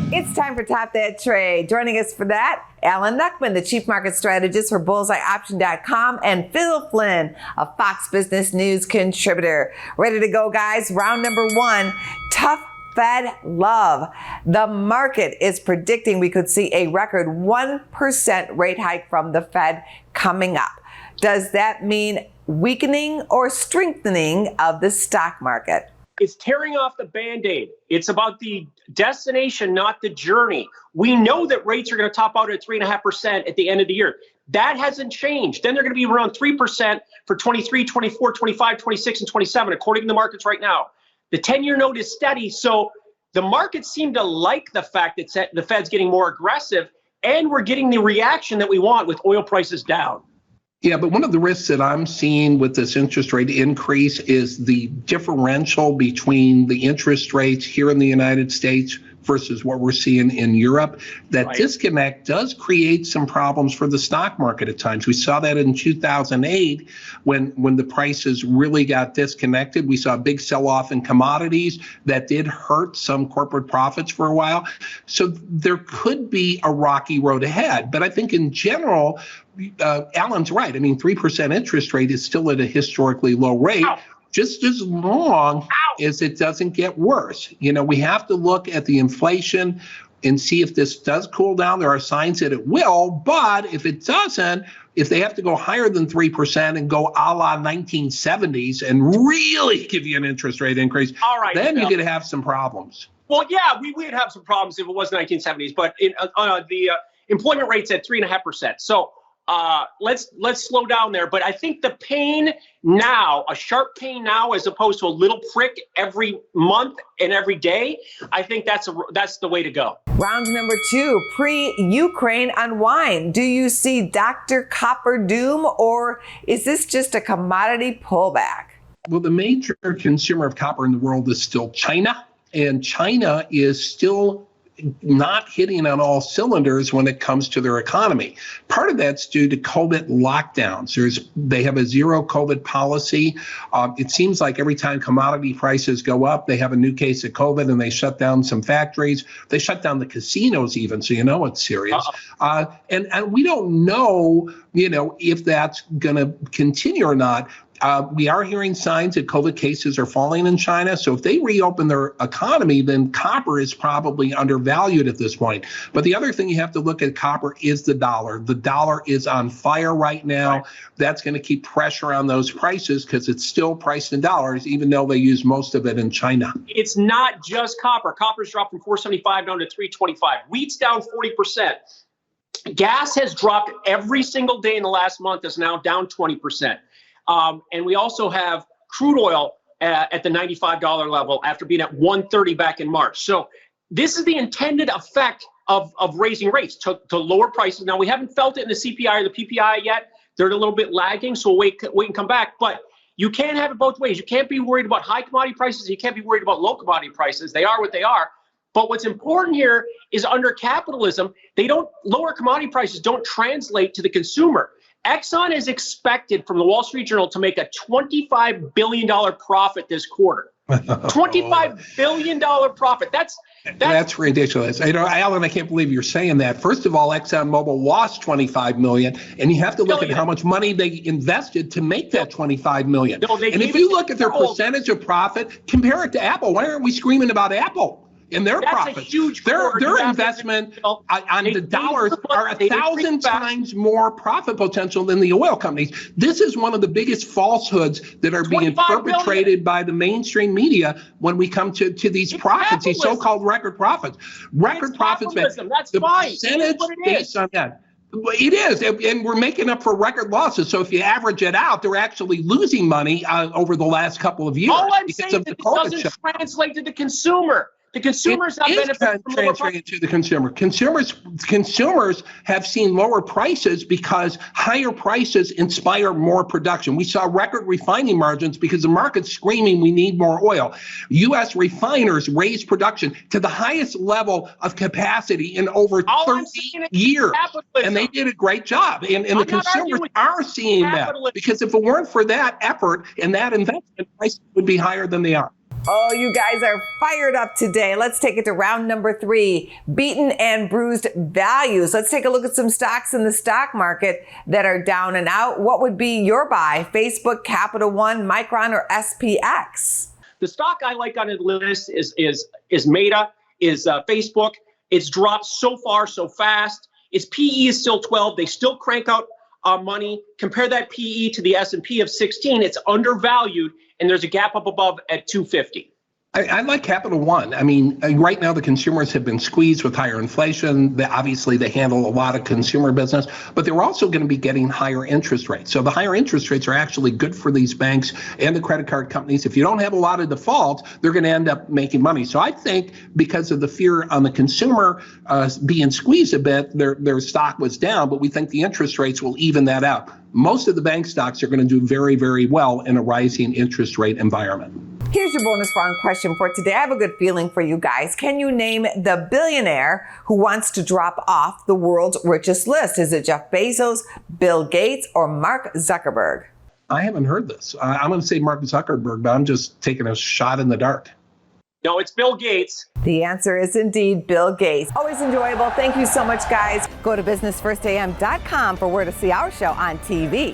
It's time for Top That Trade. Joining us for that, Knuckman, the Chief Market Strategist for BullseyeOption.com, and Phil Flynn, a Fox Business News contributor. Ready to go, guys? Round number one, tough Fed love. The market is predicting we could see a record 1% rate hike from the Fed coming up. Does that mean weakening or strengthening of the stock market? It's tearing off the Band-Aid. It's about the destination, not the journey. We know that rates are going to top out at 3.5% at the end of the year. That hasn't changed. Then they're going to be around 3% for 23, 24, 25, 26, and 27, according to the markets right now. The 10-year note is steady. So the markets seem to like the fact that the Fed's getting more aggressive, and we're getting the reaction that we want with oil prices down. Yeah, but one of the risks that I'm seeing with this interest rate increase is the differential between the interest rates here in the United States versus what we're seeing in Europe. That disconnect does create some problems for the stock market at times. We saw that in 2008 when the prices really got disconnected. We saw a big sell-off in commodities that did hurt some corporate profits for a while. So there could be a rocky road ahead. But I think in general, Alan's right. I mean, 3% interest rate is still at a historically low rate. Just as long as it doesn't get worse. You know, we have to look at the inflation and see if this does cool down. There are signs that it will, but if it doesn't, if they have to go higher than 3% and go a la 1970s and really give you an interest rate increase, then you're going to have some problems. Well, yeah, we would have some problems if it was 1970s, but the employment rate's at 3.5%. So let's slow down there. But I think the pain now, a sharp pain now, as opposed to a little prick every month and every day, I think that's the way to go. Round number two, pre-Ukraine unwind. Do you see Dr. Copper doom, or is this just a commodity pullback? Well, the major consumer of copper in the world is still China, and China is still not hitting on all cylinders when it comes to their economy. Part of that's due to COVID lockdowns. They have a zero COVID policy. It seems like every time commodity prices go up, they have a new case of COVID and they shut down some factories. They shut down the casinos even, so you know it's serious. And we don't know, if that's going to continue or not. We are hearing signs that COVID cases are falling in China. So if they reopen their economy, then copper is probably undervalued at this point. But the other thing you have to look at copper is the dollar. The dollar is on fire right now. That's going to keep pressure on those prices because it's still priced in dollars, even though they use most of it in China. It's not just copper. Copper's dropped from 475 down to 325. Wheat's down 40%. Gas has dropped every single day in the last month. Is now down 20%. And we also have crude oil at the $95 level after being at $130 back in March. So this is the intended effect of raising rates to lower prices. Now, we haven't felt it in the CPI or the PPI yet. They're a little bit lagging, so we'll wait and come back. But you can't have it both ways. You can't be worried about high commodity prices. You can't be worried about low commodity prices. They are what they are. But what's important here is under capitalism, lower commodity prices don't translate to the consumer. Exxon is expected from the Wall Street Journal to make a $25 billion profit this quarter. $25 billion profit. That's ridiculous. Alan, I can't believe you're saying that. First of all, ExxonMobil lost $25 million, and you have to look at how much money they invested to make that $25 million. And if you look at their percentage of profit, compare it to Apple. Why aren't we screaming about Apple? In their profits, their investment on the dollars are 1,000 times more profit potential than the oil companies. This is one of the biggest falsehoods that are being perpetrated by the mainstream media when we come to these profits, these so-called record profits. Record profits, man. That's the fine. percentage based on that. It is, and we're making up for record losses. So if you average it out, they're actually losing money over the last couple of years. All I'm saying is it doesn't translate to the consumer. The consumers have benefited from lower prices. To the consumer. Consumers have seen lower prices because higher prices inspire more production. We saw record refining margins because the market's screaming we need more oil. U.S. refiners raised production to the highest level of capacity in over 30 years. And they did a great job. And the consumers are seeing that. Because if it weren't for that effort and that investment, prices would be higher than they are. Oh, you guys are fired up today. Let's take it to round number 3, beaten and bruised values. Let's take a look at some stocks in the stock market that are down and out. What would be your buy? Facebook, Capital One, Micron, or SPX? The stock I like on the list is Meta, is Facebook. It's dropped so far so fast. Its PE is still 12. They still crank out money. Compare that PE to the S&P of 16. It's undervalued, and there's a gap up above at 250. I like Capital One. I mean, right now the consumers have been squeezed with higher inflation. Obviously, they handle a lot of consumer business, but they're also going to be getting higher interest rates. So the higher interest rates are actually good for these banks and the credit card companies. If you don't have a lot of defaults, they're going to end up making money. So I think because of the fear on the consumer being squeezed a bit, their stock was down, but we think the interest rates will even that out. Most of the bank stocks are going to do very, very well in a rising interest rate environment. Here's your bonus round question for today. I have a good feeling for you guys. Can you name the billionaire who wants to drop off the world's richest list? Is it Jeff Bezos, Bill Gates, or Mark Zuckerberg? I haven't heard this. I'm going to say Mark Zuckerberg, but I'm just taking a shot in the dark. No, it's Bill Gates. The answer is indeed Bill Gates. Always enjoyable. Thank you so much, guys. Go to businessfirstam.com for where to see our show on TV.